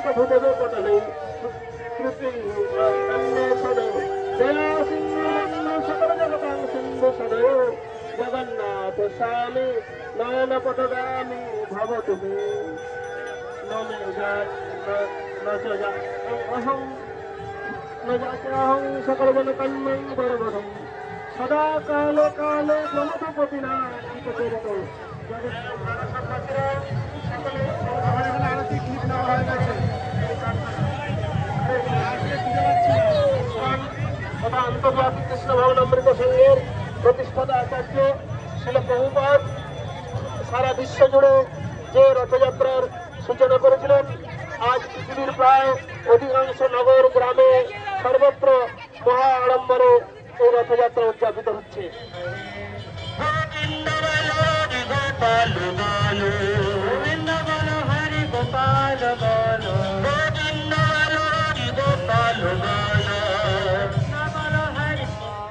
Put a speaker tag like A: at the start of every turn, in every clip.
A: भूदेव पटले जगन्नाथ स्वामी नयन पटगामी भव तुम्हें अहं सकल जन कन्मयी बरबरम सदा काले काले ब्रह्मपतिना আন্তর্জাতিক কৃষ্ণ ভবন অমৃত সংঘের প্রতিষ্ঠাতা আচার্য শিল প্রভুপাদ সারা বিশ্ব জুড়ে যে রথযাত্রার সূচনা করেছিলেন, আজ পৃথিবীর প্রায় অধিকাংশ নগর গ্রামে সর্বত্র মহা আড়ম্বরে এই রথযাত্রা উদযাপিত হচ্ছে।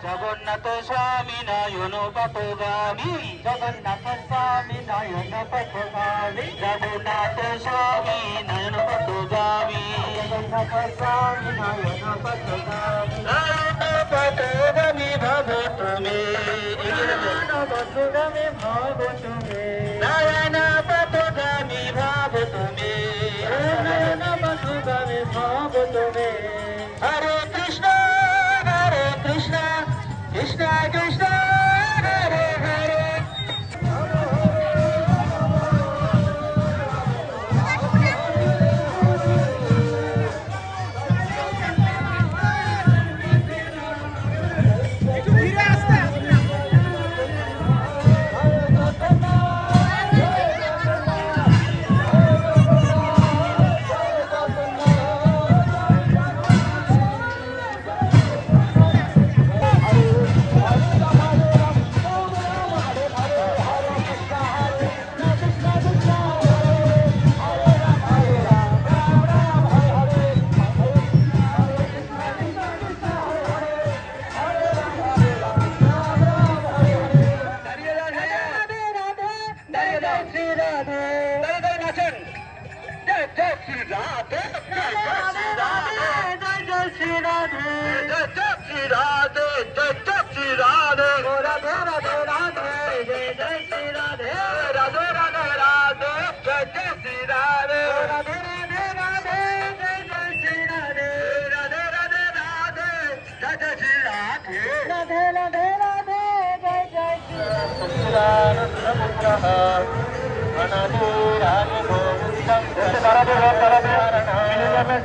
B: জগন্নাথ স্বামী নয়ন পথগামী, জগন্নাথ স্বামী নয়ন পথগামী, জগন্নাথ স্বামী নয়ন পথগামী, জগন্নাথ স্বামী নয়ন পথগামী, নয়ন পথগামী ভব তুমি, নয়ন পথগামী ভব তুমি, নয়ন পথগামী ভব তুমি, নয়ন পথগামী ভব তুমি। হরে কৃষ্ণ হরে কৃষ্ণ কৃষ্ণ কৃষ্ণ হরে হরে।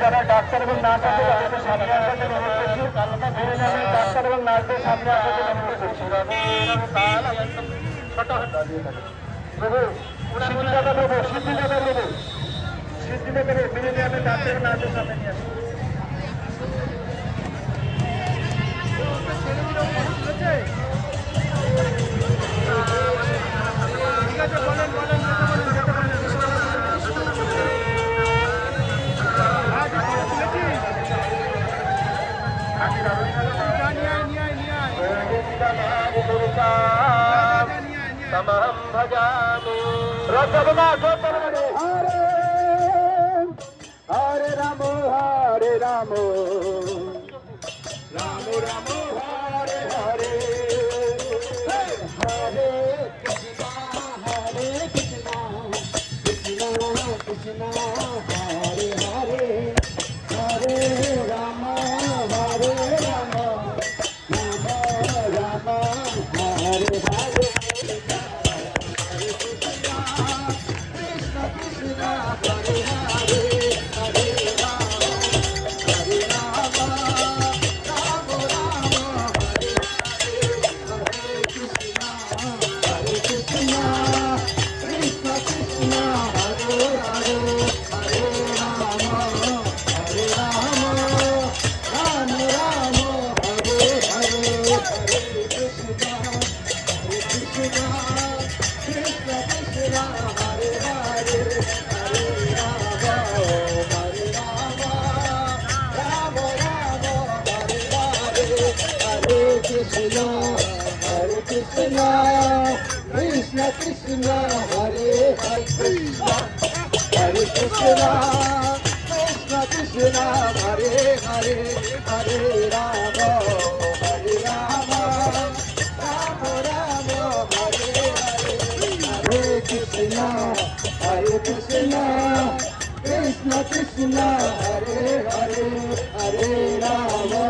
B: যারা ডাক্তার এবং নার্স আছে তাদের সামনে আসার জন্য অনুরোধ করছি। ডাক্তার এবং নার্সদের সামনে আসার জন্য অনুরোধ করছি। সিদ্ধিদাতা প্রভু, সিদ্ধিদাতা প্রভু, সিদ্ধিদাতা প্রভু, মিলিনিয়ামের ডাক্তার এবং নার্সদের সামনে নিয়ে আসুন। ঠিক আছে, বলেন বলেন तमहं भजामि। हरे राम हरे राम राम राम हरे हरे, हरे कृष्णा कृष्णा कृष्णा हरे हरे, हरे राम हरे Ram Ram Ram Hare Hare. Krishna Krishna Hare Hare, Hare Krishna Krishna Hare Rama, Hare Rama, Rama Rama, Hare Hare, Hare Krishna, Krishna Krishna, Hare Hare, Hare Rama,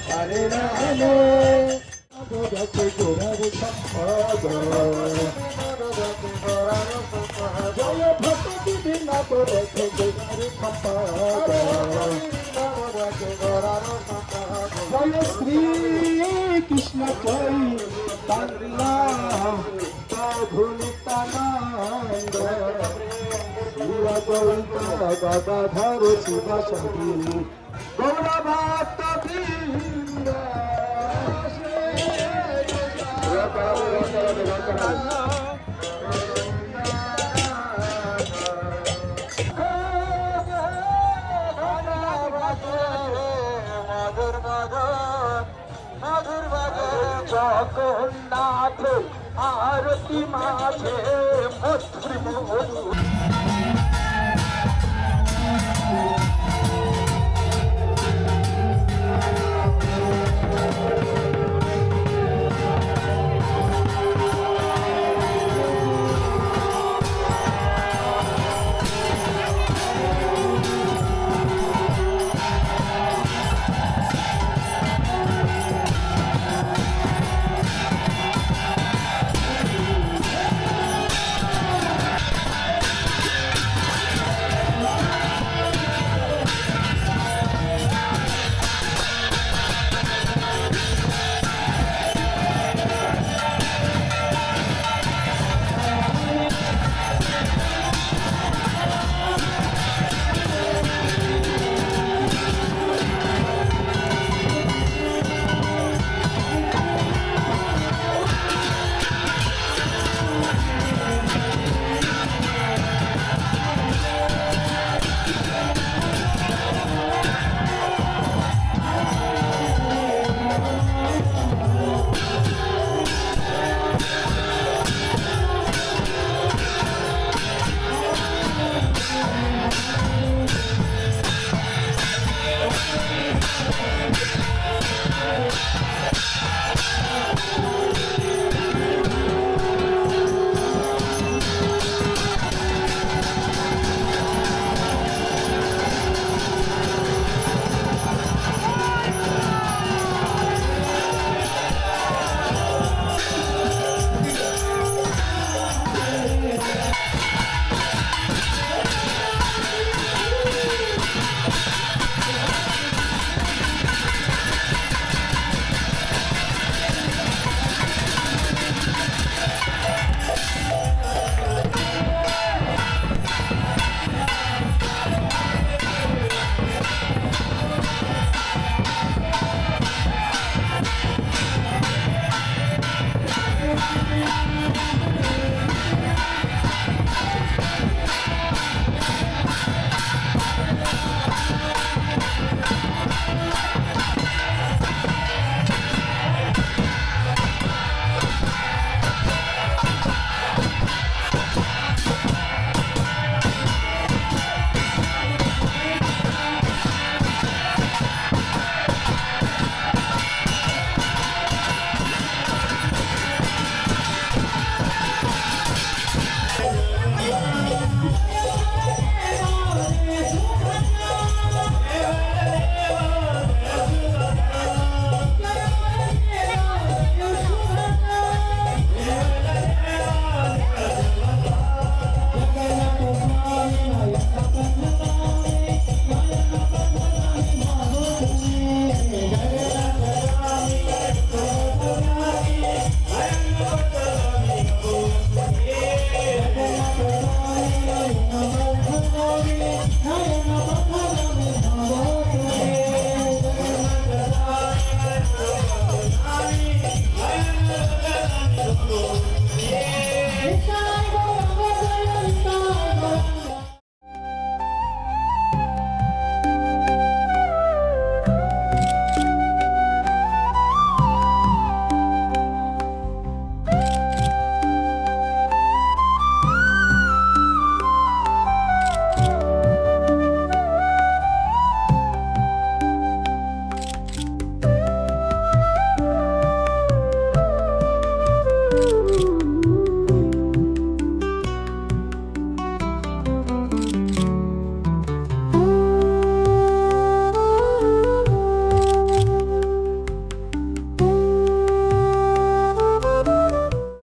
B: Hare Rama. Jaya Bhakti Dina Dorothe Jaya Shri Krishna Chaitanya Prabhu Nityananda Shila Govinda Gadadhar Shivasati Gaura Bhakta Vrinda Jagannath আরতি মাঝে মধুর মধুর